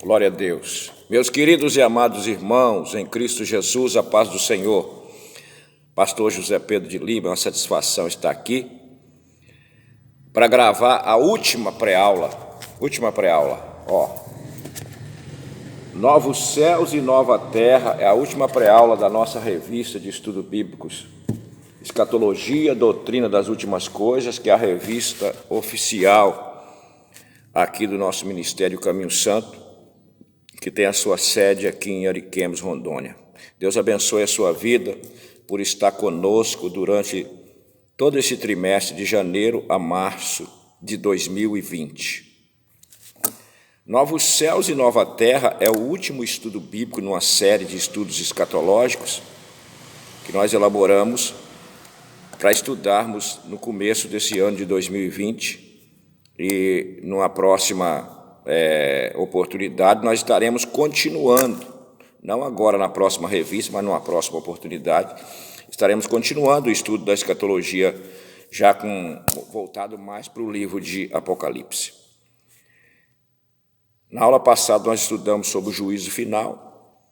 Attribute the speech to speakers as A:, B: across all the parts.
A: Glória a Deus. Meus queridos e amados irmãos, em Cristo Jesus, a paz do Senhor. Pastor José Pedro de Lima, é uma satisfação estar aqui para gravar a última pré-aula. Novos Céus e Nova Terra é a última pré-aula da nossa revista de estudos bíblicos, Escatologia, Doutrina das Últimas Coisas, que é a revista oficial aqui do nosso Ministério Caminho Santo, que tem a sua sede aqui em Ariquemes, Rondônia. Deus abençoe a sua vida por estar conosco durante todo esse trimestre de janeiro a março de 2020. Novos Céus e Nova Terra é o último estudo bíblico numa série de estudos escatológicos que nós elaboramos para estudarmos no começo desse ano de 2020 e numa próxima oportunidade nós estaremos continuando, não agora na próxima revista, mas numa próxima oportunidade, estaremos continuando o estudo da escatologia, já voltado mais para o livro de Apocalipse. Na aula passada nós estudamos sobre o juízo final.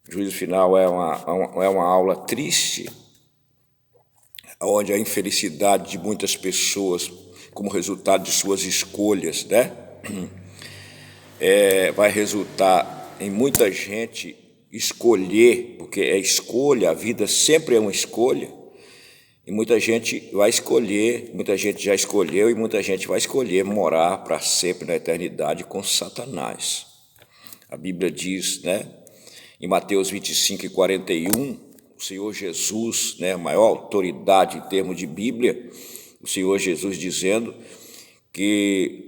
A: O juízo final é uma aula triste, onde a infelicidade de muitas pessoas, como resultado de suas escolhas, vai resultar em muita gente escolher, porque é escolha, a vida sempre é uma escolha, e muita gente vai escolher, muita gente já escolheu e muita gente vai escolher morar para sempre na eternidade com Satanás. A Bíblia diz, em Mateus 25:41, o Senhor Jesus, a maior autoridade em termos de Bíblia, o Senhor Jesus dizendo que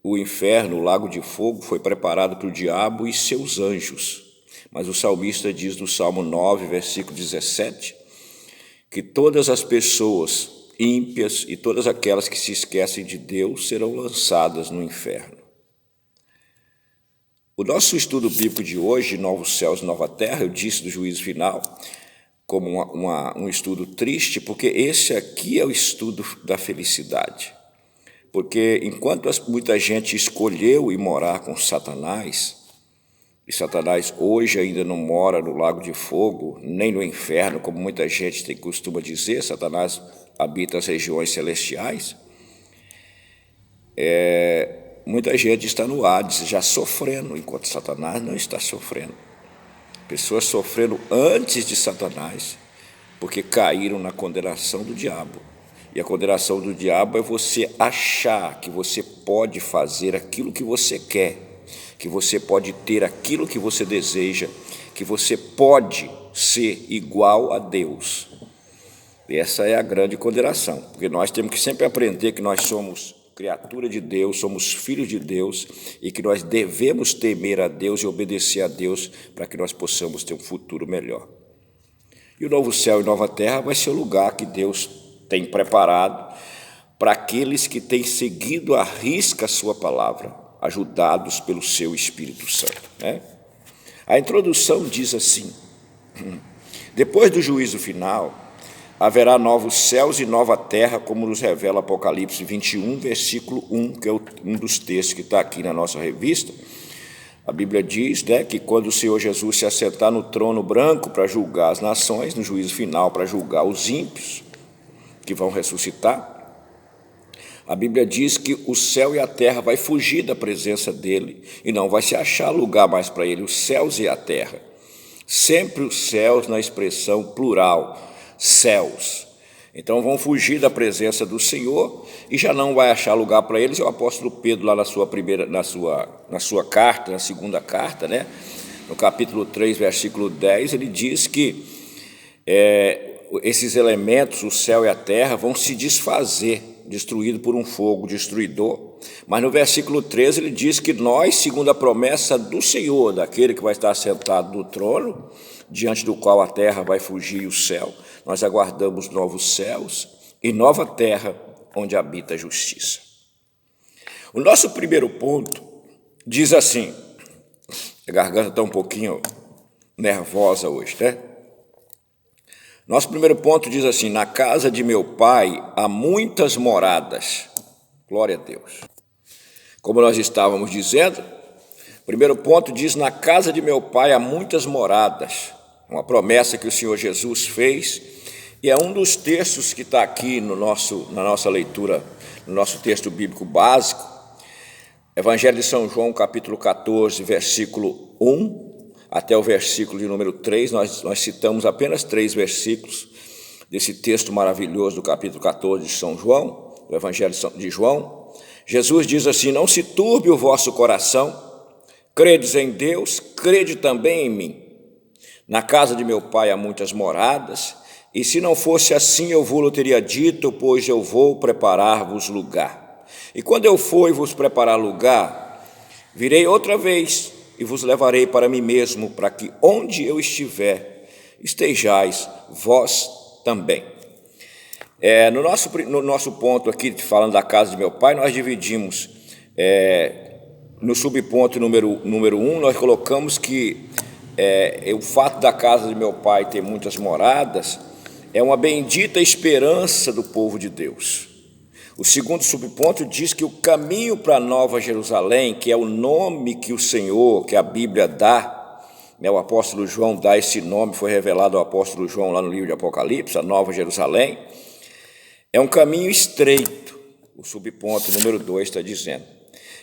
A: o inferno, o lago de fogo, foi preparado para o diabo e seus anjos. Mas o salmista diz no Salmo 9, versículo 17, que todas as pessoas ímpias e todas aquelas que se esquecem de Deus serão lançadas no inferno. O nosso estudo bíblico de hoje, Novos Céus e Nova Terra, eu disse do juízo final, como um estudo triste, porque esse aqui é o estudo da felicidade. Porque enquanto muita gente escolheu ir morar com Satanás, e Satanás hoje ainda não mora no lago de fogo, nem no inferno, como muita gente costuma dizer, Satanás habita as regiões celestiais, muita gente está no Hades, já sofrendo, enquanto Satanás não está sofrendo. Pessoas sofrendo antes de Satanás, porque caíram na condenação do diabo. E a condenação do diabo é você achar que você pode fazer aquilo que você quer, que você pode ter aquilo que você deseja, que você pode ser igual a Deus. E essa é a grande condenação, porque nós temos que sempre aprender que nós somos criatura de Deus, somos filhos de Deus e que nós devemos temer a Deus e obedecer a Deus para que nós possamos ter um futuro melhor. E o novo céu e nova terra vai ser o lugar que Deus tem preparado para aqueles que têm seguido à risca a sua palavra, ajudados pelo seu Espírito Santo. A introdução diz assim: depois do juízo final, haverá novos céus e nova terra, como nos revela Apocalipse 21, versículo 1, que é um dos textos que está aqui na nossa revista. A Bíblia diz que quando o Senhor Jesus se assentar no trono branco para julgar as nações, no juízo final, para julgar os ímpios, que vão ressuscitar, a Bíblia diz que o céu e a terra vai fugir da presença dele e não vai se achar lugar mais para ele, os céus e a terra. Sempre os céus na expressão plural, céus. Então vão fugir da presença do Senhor e já não vai achar lugar para eles. O apóstolo Pedro, lá na sua carta, na segunda carta, no capítulo 3, versículo 10, ele diz que esses elementos, o céu e a terra, vão se desfazer, destruído por um fogo destruidor. Mas no versículo 13 ele diz que nós, segundo a promessa do Senhor, daquele que vai estar sentado no trono, diante do qual a terra vai fugir e o céu, nós aguardamos novos céus e nova terra, onde habita a justiça. O nosso primeiro ponto diz assim, a garganta está um pouquinho nervosa hoje, Nosso primeiro ponto diz assim: na casa de meu pai há muitas moradas. Glória a Deus. Como nós estávamos dizendo, O primeiro ponto diz: na casa de meu pai há muitas moradas. Uma promessa que o Senhor Jesus fez, e é um dos textos que está aqui na nossa leitura, no nosso texto bíblico básico. Evangelho de São João, capítulo 14, versículo 1 até o versículo de número 3, nós citamos apenas 3 versículos desse texto maravilhoso do capítulo 14 de São João, do Evangelho de João. Jesus diz assim: não se turbe o vosso coração, credes em Deus, crede também em mim. Na casa de meu pai há muitas moradas, e se não fosse assim eu vou-lo teria dito, pois eu vou preparar-vos lugar. E quando eu for e vos preparar lugar, virei outra vez e vos levarei para mim mesmo, para que onde eu estiver, estejais vós também. No nosso ponto aqui, falando da casa de meu pai, nós dividimos, no subponto número 1, nós colocamos que o fato da casa de meu pai ter muitas moradas é uma bendita esperança do povo de Deus. O segundo subponto diz que o caminho para a Nova Jerusalém, que é o nome que o Senhor, que a Bíblia dá, o apóstolo João dá esse nome, foi revelado ao apóstolo João lá no livro de Apocalipse, a Nova Jerusalém, é um caminho estreito. O subponto número 2 está dizendo.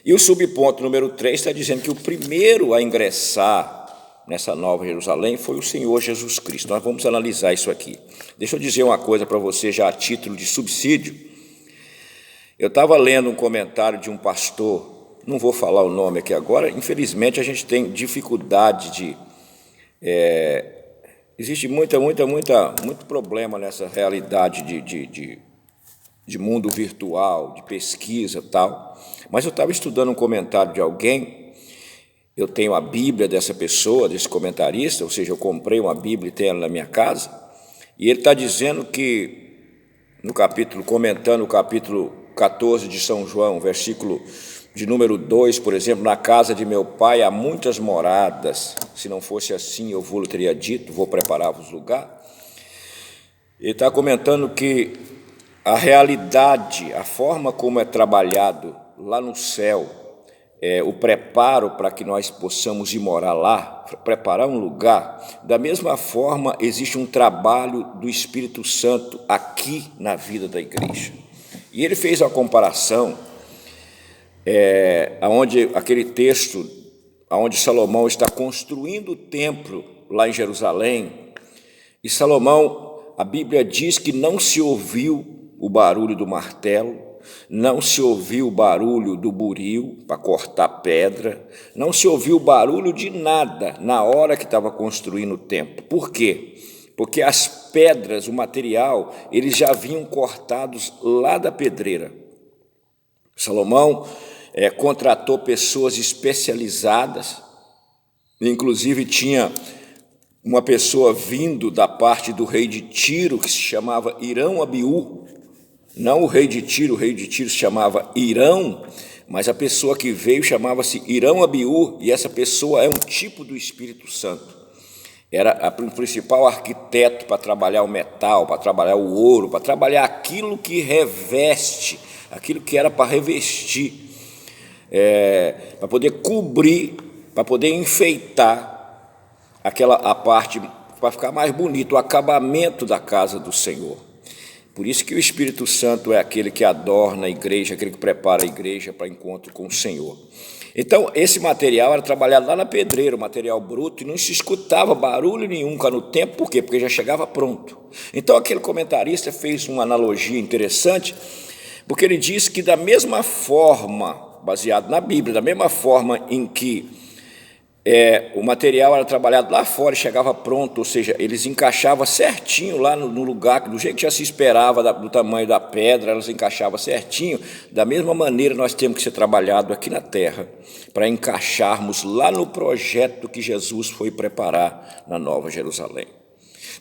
A: E o subponto número 3 está dizendo que o primeiro a ingressar nessa Nova Jerusalém foi o Senhor Jesus Cristo. Nós vamos analisar isso aqui. Deixa eu dizer uma coisa para você, já a título de subsídio. Eu estava lendo um comentário de um pastor, não vou falar o nome aqui agora, infelizmente a gente tem dificuldade de... existe muito problema nessa realidade de mundo virtual, de pesquisa e tal, mas eu estava estudando um comentário de alguém, eu tenho a Bíblia dessa pessoa, desse comentarista, ou seja, eu comprei uma Bíblia e tenho ela na minha casa, e ele está dizendo que, comentando o capítulo 14 de São João, versículo de número 2, por exemplo, na casa de meu pai há muitas moradas, se não fosse assim eu vou-lhe teria dito, vou preparar-vos lugar. Ele está comentando que a realidade, a forma como é trabalhado lá no céu, o preparo para que nós possamos ir morar lá, preparar um lugar, da mesma forma existe um trabalho do Espírito Santo aqui na vida da igreja. E ele fez a comparação, aquele texto, onde Salomão está construindo o templo lá em Jerusalém, e Salomão, a Bíblia diz que não se ouviu o barulho do martelo, não se ouviu o barulho do buril para cortar pedra, não se ouviu o barulho de nada na hora que estava construindo o templo. Por quê? Porque as pedras, o material, eles já vinham cortados lá da pedreira. Salomão contratou pessoas especializadas, inclusive tinha uma pessoa vindo da parte do rei de Tiro, que se chamava Irão Abiú, não o rei de Tiro se chamava Irão, mas a pessoa que veio chamava-se Irão Abiú, e essa pessoa é um tipo do Espírito Santo. Era o principal arquiteto para trabalhar o metal, para trabalhar o ouro, para trabalhar aquilo que reveste, aquilo que era para revestir, para poder cobrir, para poder enfeitar a parte, para ficar mais bonito, o acabamento da casa do Senhor. Por isso que o Espírito Santo é aquele que adorna a igreja, aquele que prepara a igreja para encontro com o Senhor. Então, esse material era trabalhado lá na pedreira, material bruto, e não se escutava barulho nenhum no tempo. Por quê? Porque já chegava pronto. Então, aquele comentarista fez uma analogia interessante, porque ele diz que da mesma forma, baseado na Bíblia, da mesma forma em que o material era trabalhado lá fora e chegava pronto, ou seja, eles encaixavam certinho lá no lugar, do jeito que já se esperava, do tamanho da pedra, elas encaixavam certinho. Da mesma maneira nós temos que ser trabalhado aqui na terra, para encaixarmos lá no projeto que Jesus foi preparar na Nova Jerusalém.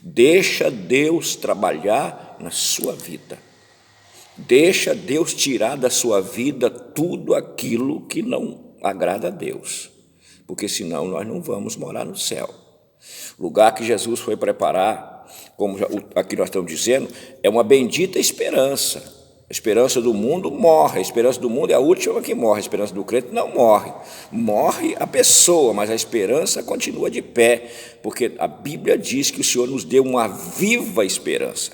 A: Deixa Deus trabalhar na sua vida, deixa Deus tirar da sua vida tudo aquilo que não agrada a Deus, porque senão nós não vamos morar no céu. O lugar que Jesus foi preparar, como aqui nós estamos dizendo, é uma bendita esperança. A esperança do mundo morre, a esperança do mundo é a última que morre, a esperança do crente não morre. Morre a pessoa, mas a esperança continua de pé, porque a Bíblia diz que o Senhor nos deu uma viva esperança.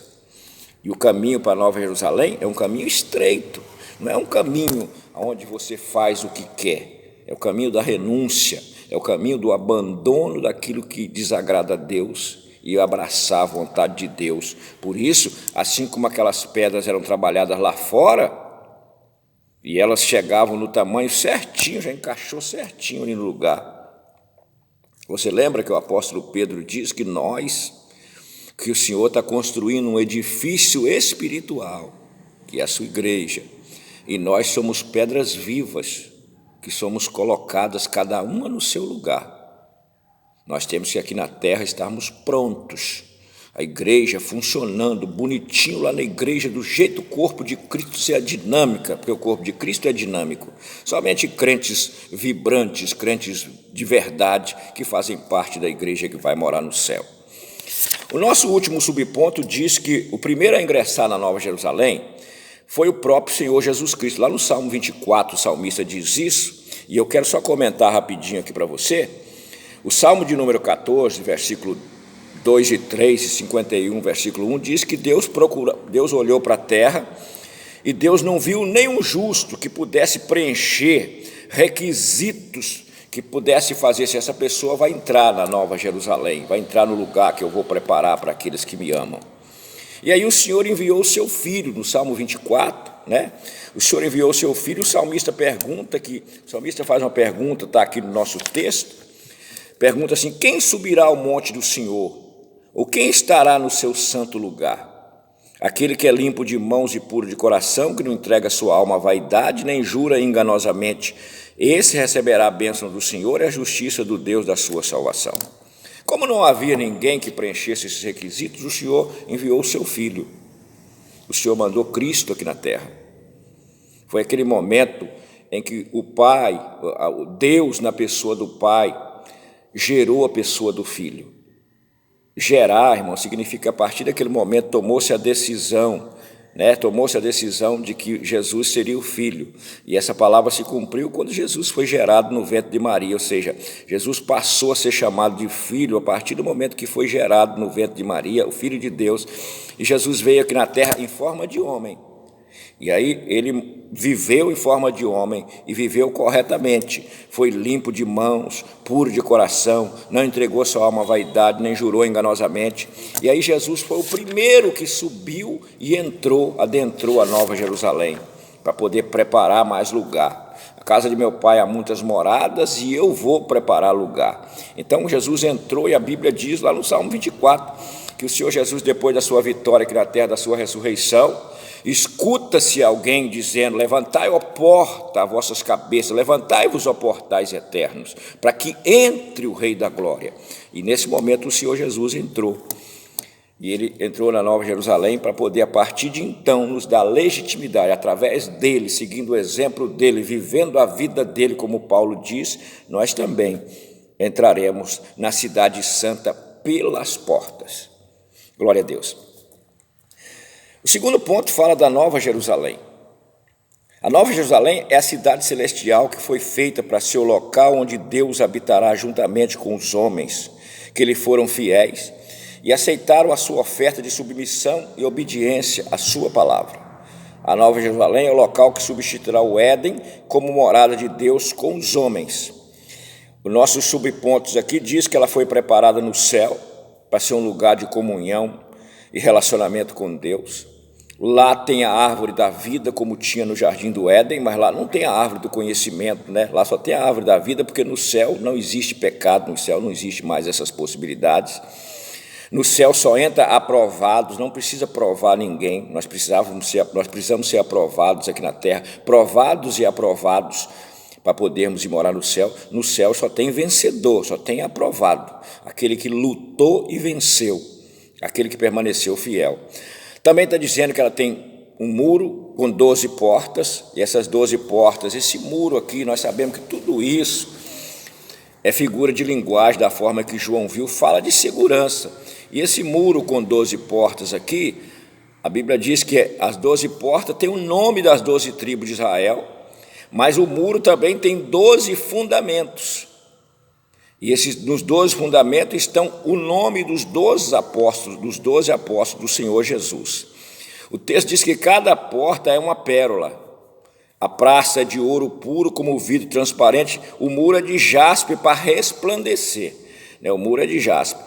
A: E o caminho para Nova Jerusalém é um caminho estreito, não é um caminho onde você faz o que quer, é o caminho da renúncia, é o caminho do abandono daquilo que desagrada a Deus e abraçar a vontade de Deus. Por isso, assim como aquelas pedras eram trabalhadas lá fora, e elas chegavam no tamanho certinho, já encaixou certinho ali no lugar. Você lembra que o apóstolo Pedro diz que o Senhor está construindo um edifício espiritual, que é a sua igreja, e nós somos pedras vivas, que somos colocadas cada uma no seu lugar. Nós temos que aqui na terra estarmos prontos, a igreja funcionando bonitinho lá na igreja, do jeito o corpo de Cristo ser dinâmica, porque o corpo de Cristo é dinâmico. Somente crentes vibrantes, crentes de verdade, que fazem parte da igreja que vai morar no céu. O nosso último subponto diz que o primeiro a ingressar na Nova Jerusalém foi o próprio Senhor Jesus Cristo. Lá no Salmo 24, o salmista diz isso, e eu quero só comentar rapidinho aqui para você. O Salmo de número 14, versículo 2 e 3 e 51, versículo 1, diz que Deus olhou para a terra e Deus não viu nenhum justo que pudesse preencher requisitos que pudesse fazer se essa pessoa vai entrar na Nova Jerusalém, vai entrar no lugar que eu vou preparar para aqueles que me amam. E aí o Senhor enviou o seu Filho, no Salmo 24, né? O Senhor enviou o seu Filho, o salmista faz uma pergunta, está aqui no nosso texto, pergunta assim: quem subirá ao monte do Senhor? Ou quem estará no seu santo lugar? Aquele que é limpo de mãos e puro de coração, que não entrega sua alma à vaidade, nem jura enganosamente. Esse receberá a bênção do Senhor e a justiça do Deus da sua salvação. Como não havia ninguém que preenchesse esses requisitos, o Senhor enviou o seu Filho. O Senhor mandou Cristo aqui na terra. Foi aquele momento em que o Pai, Deus na pessoa do Pai, gerou a pessoa do Filho. Gerar, irmão, significa que a partir daquele momento tomou-se a decisão, tomou-se a decisão de que Jesus seria o Filho. E essa palavra se cumpriu quando Jesus foi gerado no ventre de Maria, ou seja, Jesus passou a ser chamado de Filho a partir do momento que foi gerado no ventre de Maria, o Filho de Deus. E Jesus veio aqui na terra em forma de homem. E aí ele viveu em forma de homem e viveu corretamente, foi limpo de mãos, puro de coração, não entregou sua alma à vaidade, nem jurou enganosamente. E aí Jesus foi o primeiro que subiu e adentrou a Nova Jerusalém, para poder preparar mais lugar. A casa de meu pai há muitas moradas e eu vou preparar lugar. Então Jesus entrou, e a Bíblia diz lá no Salmo 24, que o Senhor Jesus, depois da sua vitória aqui na terra, da sua ressurreição, escuta-se alguém dizendo: levantai, ó porta, as vossas cabeças, levantai-vos, ó portais eternos, para que entre o Rei da Glória. E nesse momento o Senhor Jesus entrou. E ele entrou na Nova Jerusalém para poder, a partir de então, nos dar legitimidade, através dele, seguindo o exemplo dele, vivendo a vida dele, como Paulo diz, nós também entraremos na cidade santa pelas portas. Glória a Deus. O segundo ponto fala da Nova Jerusalém. A Nova Jerusalém é a cidade celestial que foi feita para ser o local onde Deus habitará juntamente com os homens que lhe foram fiéis e aceitaram a sua oferta de submissão e obediência à sua palavra. A Nova Jerusalém é o local que substituirá o Éden como morada de Deus com os homens. Os nossos subpontos aqui diz que ela foi preparada no céu para ser um lugar de comunhão e relacionamento com Deus. Lá tem a árvore da vida, como tinha no jardim do Éden, mas lá não tem a árvore do conhecimento, Lá só tem a árvore da vida, porque no céu não existe pecado, no céu não existe mais essas possibilidades. No céu só entra aprovados, não precisa provar ninguém. Nós precisamos ser aprovados aqui na terra, provados e aprovados, para podermos ir morar no céu. No céu só tem vencedor, só tem aprovado, aquele que lutou e venceu, aquele que permaneceu fiel. Também está dizendo que ela tem um muro com 12 portas, e essas 12 portas, esse muro aqui, nós sabemos que tudo isso é figura de linguagem, da forma que João viu, fala de segurança. E esse muro com 12 portas aqui, A Bíblia diz que as 12 portas têm o nome das 12 tribos de Israel, mas o muro também tem 12 fundamentos. E nos 12 fundamentos estão o nome dos 12 apóstolos do Senhor Jesus. O texto diz que cada porta é uma pérola. A praça é de ouro puro como vidro transparente, o muro é de jaspe para resplandecer, né? O muro é de jaspe.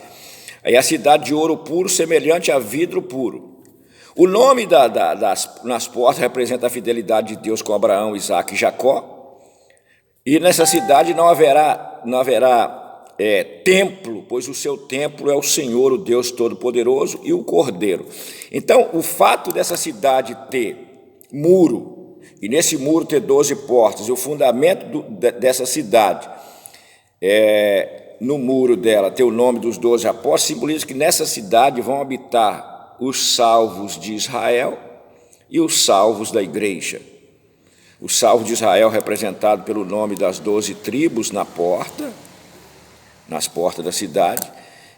A: Aí a cidade de ouro puro semelhante a vidro puro. O nome nas portas representa a fidelidade de Deus com Abraão, Isaque e Jacó. E nessa cidade não haverá templo, pois o seu templo é o Senhor, o Deus Todo-Poderoso, e o Cordeiro. Então, o fato dessa cidade ter muro, e nesse muro ter 12 portas, e o fundamento dessa cidade, no muro dela, ter o nome dos 12 apóstolos, simboliza que nessa cidade vão habitar os salvos de Israel e os salvos da igreja. O salvo de Israel representado pelo nome das 12 tribos nas portas da cidade,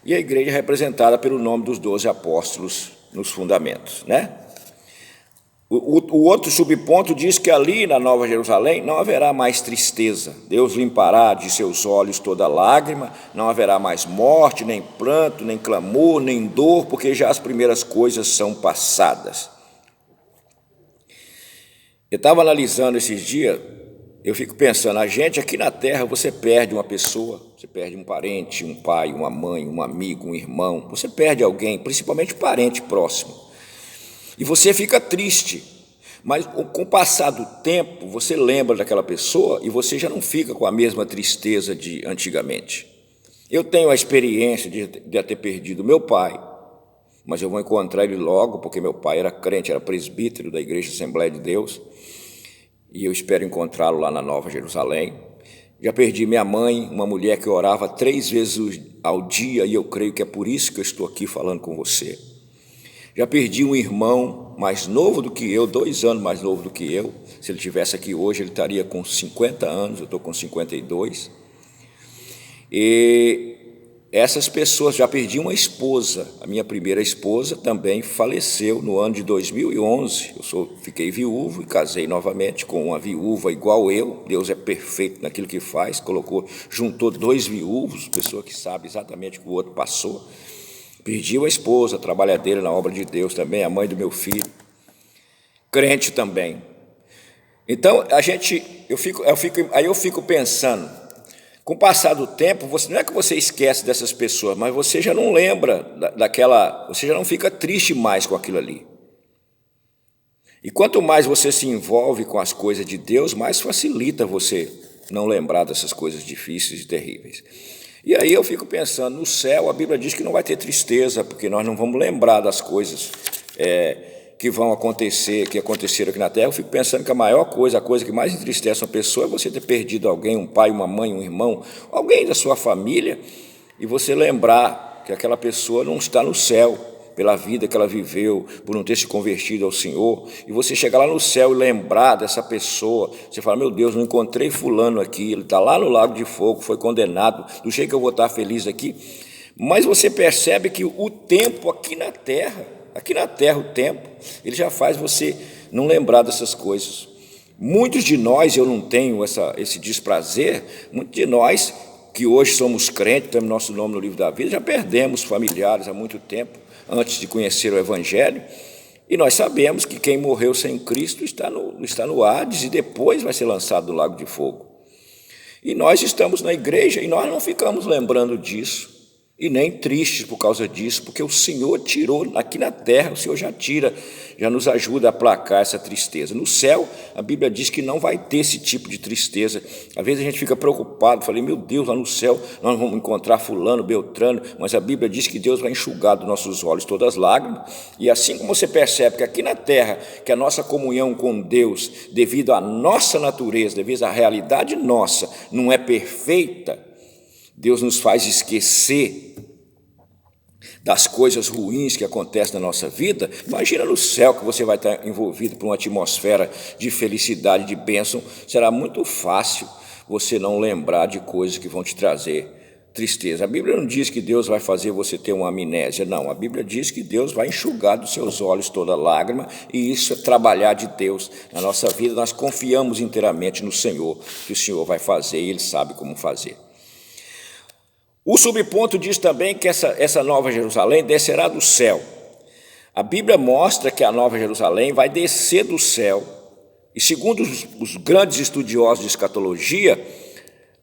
A: e a igreja representada pelo nome dos 12 apóstolos nos fundamentos, né? O outro subponto diz que ali na Nova Jerusalém não haverá mais tristeza. Deus limpará de seus olhos toda lágrima, não haverá mais morte, nem pranto, nem clamor, nem dor, porque já as primeiras coisas são passadas. Eu estava analisando esses dias, eu fico pensando, a gente aqui na terra, você perde uma pessoa, você perde um parente, um pai, uma mãe, um amigo, um irmão, você perde alguém, principalmente parente próximo. E você fica triste, mas com o passar do tempo, você lembra daquela pessoa e você já não fica com a mesma tristeza de antigamente. Eu tenho a experiência de ter perdido meu pai, mas eu vou encontrar ele logo, porque meu pai era crente, era presbítero da Igreja Assembleia de Deus, e eu espero encontrá-lo lá na Nova Jerusalém. Já perdi minha mãe, uma mulher que orava 3 vezes ao dia, e eu creio que é por isso que eu estou aqui falando com você. Já perdi um irmão mais novo do que eu, 2 anos mais novo do que eu. Se ele estivesse aqui hoje, ele estaria com 50 anos, eu estou com 52. E essas pessoas, já perdi uma esposa, a minha primeira esposa também faleceu no ano de 2011. Fiquei viúvo e casei novamente com uma viúva igual eu. Deus é perfeito naquilo que faz, juntou 2 viúvos, pessoa que sabe exatamente o que o outro passou. Perdi uma esposa, trabalhadeira na obra de Deus também, a mãe do meu filho, crente também. Então, eu fico pensando, com o passar do tempo, não é que você esquece dessas pessoas, mas você já não lembra você já não fica triste mais com aquilo ali. E quanto mais você se envolve com as coisas de Deus, mais facilita você não lembrar dessas coisas difíceis e terríveis. E aí eu fico pensando, no céu a Bíblia diz que não vai ter tristeza, porque nós não vamos lembrar das coisas que vão acontecer, que aconteceram aqui na terra. Eu fico pensando que a coisa que mais entristece uma pessoa é você ter perdido alguém, um pai, uma mãe, um irmão, alguém da sua família, e você lembrar que aquela pessoa não está no céu, pela vida que ela viveu, por não ter se convertido ao Senhor, e você chegar lá no céu e lembrar dessa pessoa, você fala, meu Deus, não encontrei fulano aqui, ele está lá no lago de fogo, foi condenado, do jeito que eu vou estar feliz aqui. Mas você percebe que o tempo aqui na terra o tempo, ele já faz você não lembrar dessas coisas. Muitos de nós, eu não tenho esse desprazer, muitos de nós que hoje somos crentes, temos nosso nome no livro da vida, já perdemos familiares há muito tempo, antes de conhecer o Evangelho, e nós sabemos que quem morreu sem Cristo está no Hades e depois vai ser lançado no lago de fogo. E nós estamos na igreja e nós não ficamos lembrando disso, e nem tristes por causa disso, porque o Senhor tirou aqui na terra, o Senhor já nos ajuda a aplacar essa tristeza. No céu, a Bíblia diz que não vai ter esse tipo de tristeza. Às vezes a gente fica preocupado, falei, meu Deus, lá no céu nós vamos encontrar fulano, beltrano, mas a Bíblia diz que Deus vai enxugar dos nossos olhos todas as lágrimas, e assim como você percebe que aqui na terra, que a nossa comunhão com Deus, devido à nossa natureza, devido à realidade nossa, não é perfeita, Deus nos faz esquecer das coisas ruins que acontecem na nossa vida. Imagina no céu que você vai estar envolvido por uma atmosfera de felicidade, de bênção. Será muito fácil você não lembrar de coisas que vão te trazer tristeza. A Bíblia não diz que Deus vai fazer você ter uma amnésia, não. A Bíblia diz que Deus vai enxugar dos seus olhos toda lágrima, e isso é trabalhar de Deus na nossa vida. Nós confiamos inteiramente no Senhor, que o Senhor vai fazer e Ele sabe como fazer. O subponto diz também que essa Nova Jerusalém descerá do céu. A Bíblia mostra que a Nova Jerusalém vai descer do céu, e segundo os grandes estudiosos de escatologia,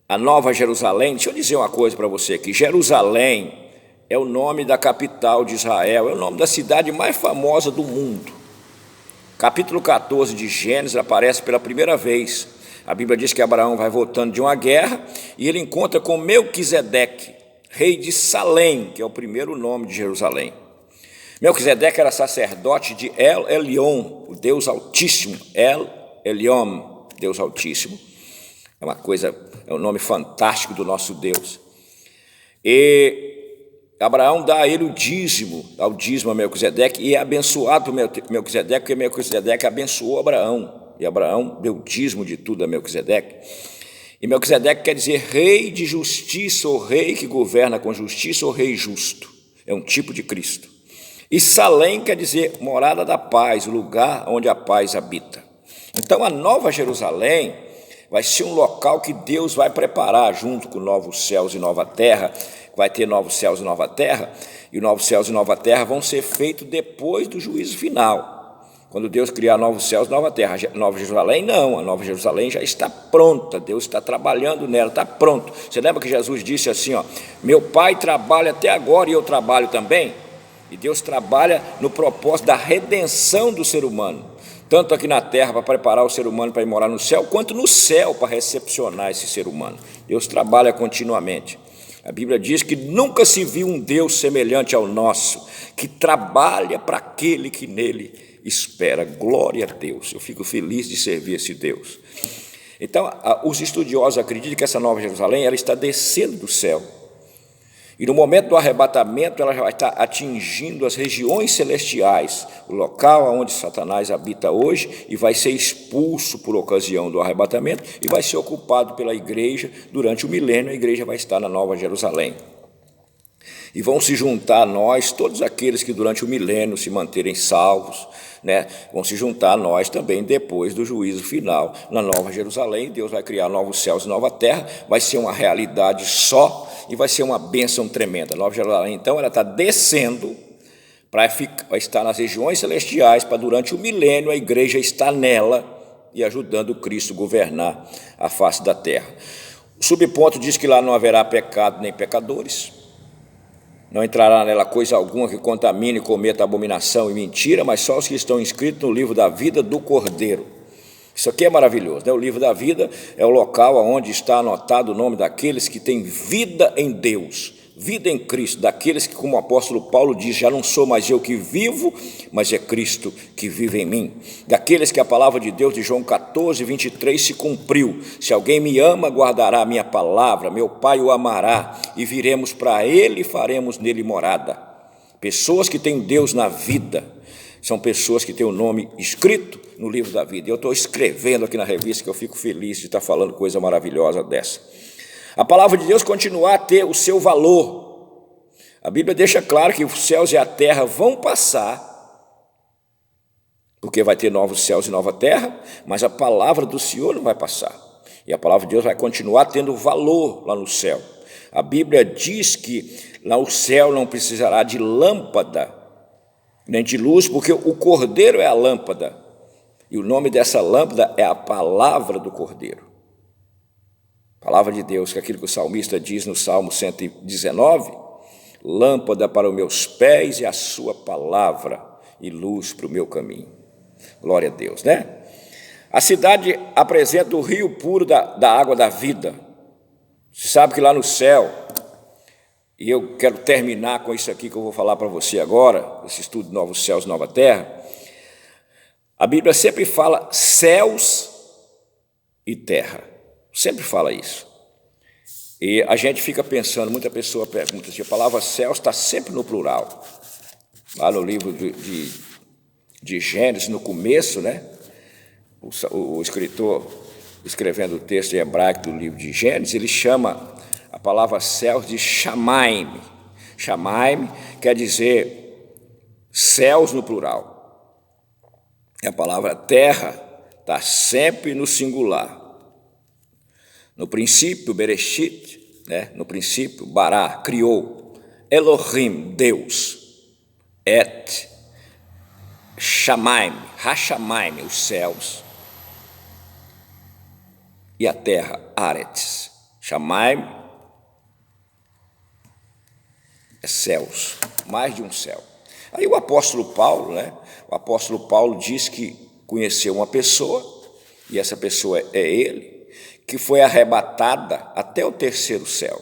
A: a Nova Jerusalém, deixa eu dizer uma coisa para você aqui, Jerusalém é o nome da capital de Israel, é o nome da cidade mais famosa do mundo. Capítulo 14 de Gênesis aparece pela primeira vez. A Bíblia diz que Abraão vai voltando de uma guerra e ele encontra com Melquisedeque, rei de Salém, que é o primeiro nome de Jerusalém. Melquisedeque era sacerdote de El Elyon, o Deus Altíssimo, El Elyon, Deus Altíssimo. É um nome fantástico do nosso Deus. E Abraão dá a ele o dízimo a Melquisedeque, e é abençoado Melquisedeque, porque Melquisedeque abençoou Abraão, e Abraão deu o dízimo de tudo a Melquisedeque. E Melquisedeque quer dizer rei de justiça, ou rei que governa com justiça, ou rei justo. É um tipo de Cristo. E Salém quer dizer morada da paz, o lugar onde a paz habita. Então a Nova Jerusalém vai ser um local que Deus vai preparar junto com novos céus e nova terra. Vai ter novos céus e nova terra, e os novos céus e nova terra vão ser feitos depois do juízo final. Quando Deus criar novos céus e nova terra. A Nova Jerusalém não, a Nova Jerusalém já está pronta, Deus está trabalhando nela, está pronto. Você lembra que Jesus disse assim, meu Pai trabalha até agora e eu trabalho também? E Deus trabalha no propósito da redenção do ser humano, tanto aqui na terra para preparar o ser humano para ir morar no céu, quanto no céu para recepcionar esse ser humano. Deus trabalha continuamente. A Bíblia diz que nunca se viu um Deus semelhante ao nosso, que trabalha para aquele que nele espera. Glória a Deus, eu fico feliz de servir esse Deus. Então, os estudiosos acreditam que essa Nova Jerusalém ela está descendo do céu. E no momento do arrebatamento, ela já vai estar atingindo as regiões celestiais, o local onde Satanás habita hoje, e vai ser expulso por ocasião do arrebatamento, e vai ser ocupado pela igreja durante o milênio. A igreja vai estar na Nova Jerusalém. E vão se juntar a nós, todos aqueles que durante o milênio se manterem salvos, vão se juntar a nós também depois do juízo final, na Nova Jerusalém. Deus vai criar novos céus e nova terra, vai ser uma realidade só, e vai ser uma bênção tremenda. A Nova Jerusalém, então, ela está descendo para estar nas regiões celestiais, para durante o milênio a igreja estar nela e ajudando Cristo a governar a face da terra. O subponto diz que lá não haverá pecado nem pecadores, não entrará nela coisa alguma que contamine, cometa abominação e mentira, mas só os que estão inscritos no livro da vida do Cordeiro. Isso aqui é maravilhoso, O livro da vida é o local onde está anotado o nome daqueles que têm vida em Deus, vida em Cristo, daqueles que, como o apóstolo Paulo diz, já não sou mais eu que vivo, mas é Cristo que vive em mim. Daqueles que a palavra de Deus de João 14, 23 se cumpriu. Se alguém me ama, guardará a minha palavra, meu Pai o amará, e viremos para ele e faremos nele morada. Pessoas que têm Deus na vida são pessoas que têm o nome escrito no livro da vida. Eu estou escrevendo aqui na revista, que eu fico feliz de estar falando coisa maravilhosa dessa. A palavra de Deus continuar a ter o seu valor. A Bíblia deixa claro que os céus e a terra vão passar, porque vai ter novos céus e nova terra, mas a palavra do Senhor não vai passar. E a palavra de Deus vai continuar tendo valor lá no céu. A Bíblia diz que lá o céu não precisará de lâmpada, nem de luz, porque o Cordeiro é a lâmpada, e o nome dessa lâmpada é a palavra do Cordeiro. Palavra de Deus, que é aquilo que o salmista diz no Salmo 119, lâmpada para os meus pés e a sua palavra, e luz para o meu caminho. Glória a Deus, A cidade apresenta o rio puro da água da vida. Você sabe que lá no céu, e eu quero terminar com isso aqui que eu vou falar para você agora, esse estudo de Novos Céus e Nova Terra. A Bíblia sempre fala céus e terra, sempre fala isso. E a gente fica pensando, muita pessoa pergunta se a palavra céus está sempre no plural. Lá no livro de Gênesis, no começo, o escritor, escrevendo o texto em hebraico do livro de Gênesis, ele chama a palavra céus de Shamaim. Shamaim quer dizer céus no plural. E a palavra terra está sempre no singular. No princípio, Bereshit, né? No princípio, Bará, criou. Elohim, Deus. Et, Shamaim, Hashamaim, os céus. E a terra, Aretz. Shamaim é céus, mais de um céu. Aí o apóstolo Paulo, né? O apóstolo Paulo diz que conheceu uma pessoa, e essa pessoa é ele, que foi arrebatada até o terceiro céu.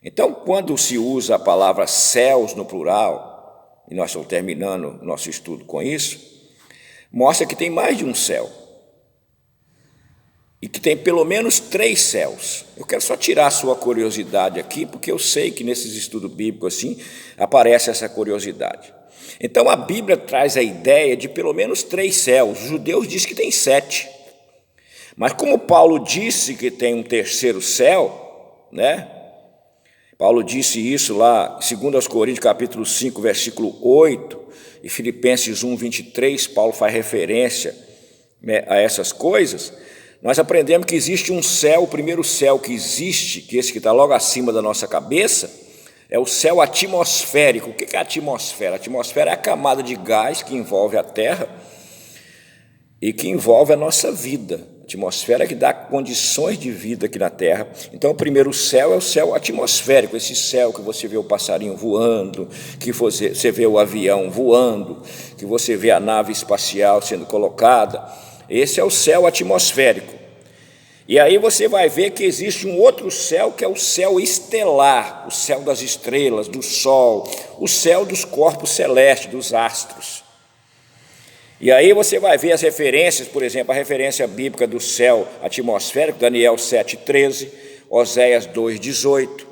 A: Então, quando se usa a palavra céus no plural, e nós estamos terminando o nosso estudo com isso, mostra que tem mais de um céu. E que tem pelo menos 3 céus. Eu quero só tirar a sua curiosidade aqui, porque eu sei que nesses estudos bíblicos assim, aparece essa curiosidade. Então a Bíblia traz a ideia de pelo menos 3 céus. Os judeus dizem que tem 7. Mas como Paulo disse que tem um terceiro céu, né? Paulo disse isso lá em 2 Coríntios capítulo 5, versículo 8, e Filipenses 1, 23, Paulo faz referência, né, a essas coisas. Nós aprendemos que existe um céu, o primeiro céu que existe, que esse que está logo acima da nossa cabeça, é o céu atmosférico. O que é a atmosfera? A atmosfera é a camada de gás que envolve a Terra e que envolve a nossa vida. A atmosfera é que dá condições de vida aqui na Terra. Então o primeiro céu é o céu atmosférico, esse céu que você vê o passarinho voando, que você vê o avião voando, que você vê a nave espacial sendo colocada. Esse é o céu atmosférico. E aí você vai ver que existe um outro céu, que é o céu estelar, o céu das estrelas, do sol, o céu dos corpos celestes, dos astros. E aí você vai ver as referências, por exemplo, a referência bíblica do céu atmosférico, Daniel 7,13, Oséias 2,18.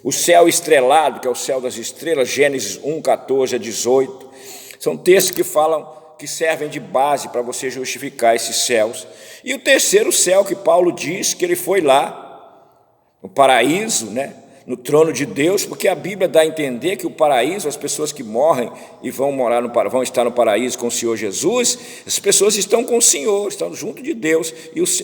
A: O céu estrelado, que é o céu das estrelas, Gênesis 1,14 a 18. São textos que falam, que servem de base para você justificar esses céus. E o terceiro céu, que Paulo diz que ele foi lá, no paraíso, né? No trono de Deus, porque a Bíblia dá a entender que o paraíso, as pessoas que morrem e vão estar no paraíso com o Senhor Jesus, as pessoas estão com o Senhor, estão junto de Deus,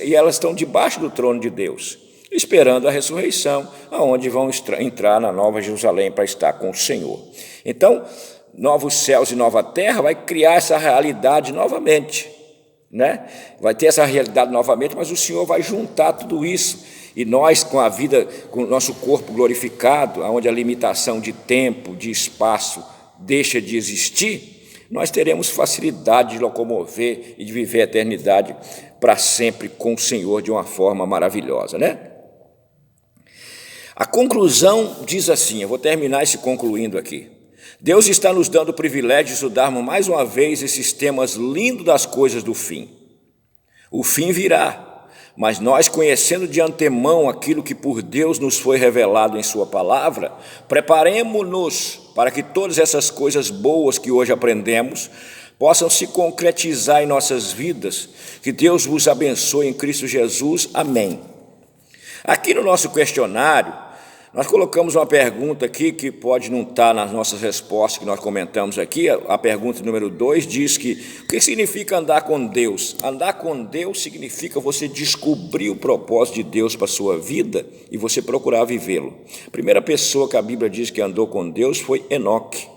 A: e elas estão debaixo do trono de Deus, esperando a ressurreição, aonde vão entrar na Nova Jerusalém para estar com o Senhor. Então, novos céus e nova terra vai criar essa realidade novamente, né? Vai ter essa realidade novamente, mas o Senhor vai juntar tudo isso, e nós, com a vida, com o nosso corpo glorificado, onde a limitação de tempo, de espaço deixa de existir, nós teremos facilidade de locomover e de viver a eternidade para sempre com o Senhor de uma forma maravilhosa, né? A conclusão diz assim, eu vou terminar esse concluindo aqui. Deus está nos dando o privilégio de estudarmos mais uma vez esses temas lindos das coisas do fim. O fim virá, mas nós, conhecendo de antemão aquilo que por Deus nos foi revelado em sua palavra, preparemo-nos para que todas essas coisas boas que hoje aprendemos possam se concretizar em nossas vidas. Que Deus vos abençoe em Cristo Jesus. Amém. Aqui no nosso questionário, nós colocamos uma pergunta aqui que pode não estar nas nossas respostas que nós comentamos aqui. A pergunta número 2 diz que o que significa andar com Deus? Andar com Deus significa você descobrir o propósito de Deus para a sua vida e você procurar vivê-lo. A primeira pessoa que a Bíblia diz que andou com Deus foi Enoque. A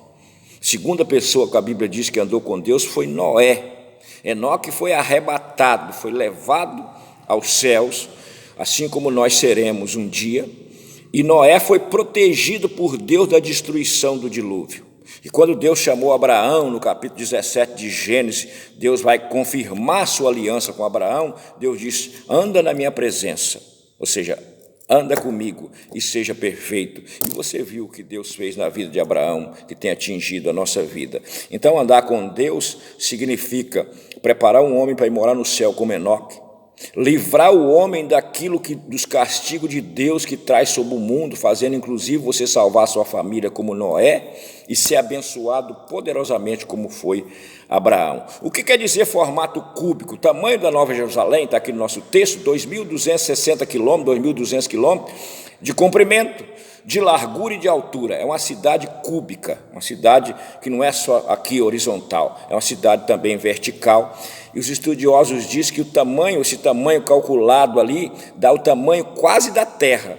A: segunda pessoa que a Bíblia diz que andou com Deus foi Noé. Enoque foi arrebatado, foi levado aos céus, assim como nós seremos um dia. E Noé foi protegido por Deus da destruição do dilúvio. E quando Deus chamou Abraão, no capítulo 17 de Gênesis, Deus vai confirmar sua aliança com Abraão. Deus diz, anda na minha presença, ou seja, anda comigo e seja perfeito. E você viu o que Deus fez na vida de Abraão, que tem atingido a nossa vida. Então andar com Deus significa preparar um homem para ir morar no céu como Enoque, livrar o homem dos castigos de Deus que traz sobre o mundo, fazendo inclusive você salvar a sua família como Noé e ser abençoado poderosamente como foi Abraão. O que quer dizer formato cúbico? O tamanho da Nova Jerusalém, está aqui no nosso texto, 2.260 quilômetros, 2.200 quilômetros, de comprimento, de largura e de altura. É uma cidade cúbica, uma cidade que não é só aqui horizontal, é uma cidade também vertical. E os estudiosos dizem que esse tamanho calculado ali, dá o tamanho quase da Terra.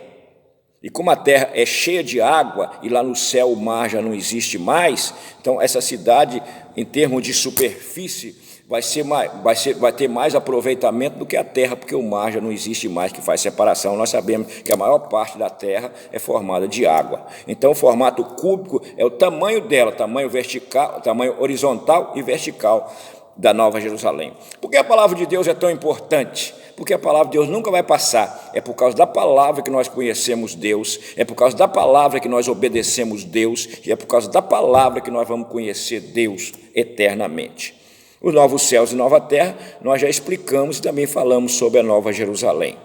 A: E como a Terra é cheia de água, e lá no céu o mar já não existe mais, então essa cidade, em termos de superfície, vai ter mais aproveitamento do que a Terra, porque o mar já não existe mais, que faz separação. Nós sabemos que a maior parte da Terra é formada de água. Então o formato cúbico é o tamanho dela, tamanho vertical, tamanho horizontal e vertical da Nova Jerusalém. Por que a palavra de Deus é tão importante? Porque a palavra de Deus nunca vai passar. É por causa da palavra que nós conhecemos Deus, é por causa da palavra que nós obedecemos Deus, e é por causa da palavra que nós vamos conhecer Deus eternamente. Os novos céus e nova terra, nós já explicamos e também falamos sobre a Nova Jerusalém.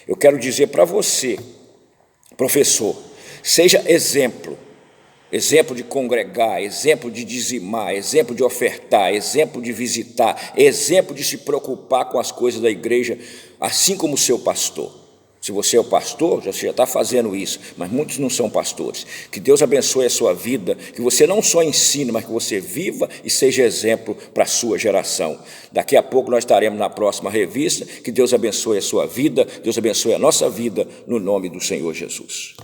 A: Eu quero dizer para você, professor, seja exemplo de congregar, exemplo de dizimar, exemplo de ofertar, exemplo de visitar, exemplo de se preocupar com as coisas da igreja, assim como o seu pastor. Se você é o pastor, você já está fazendo isso, mas muitos não são pastores. Que Deus abençoe a sua vida, que você não só ensine, mas que você viva e seja exemplo para a sua geração. Daqui a pouco nós estaremos na próxima revista. Que Deus abençoe a sua vida, Deus abençoe a nossa vida, no nome do Senhor Jesus.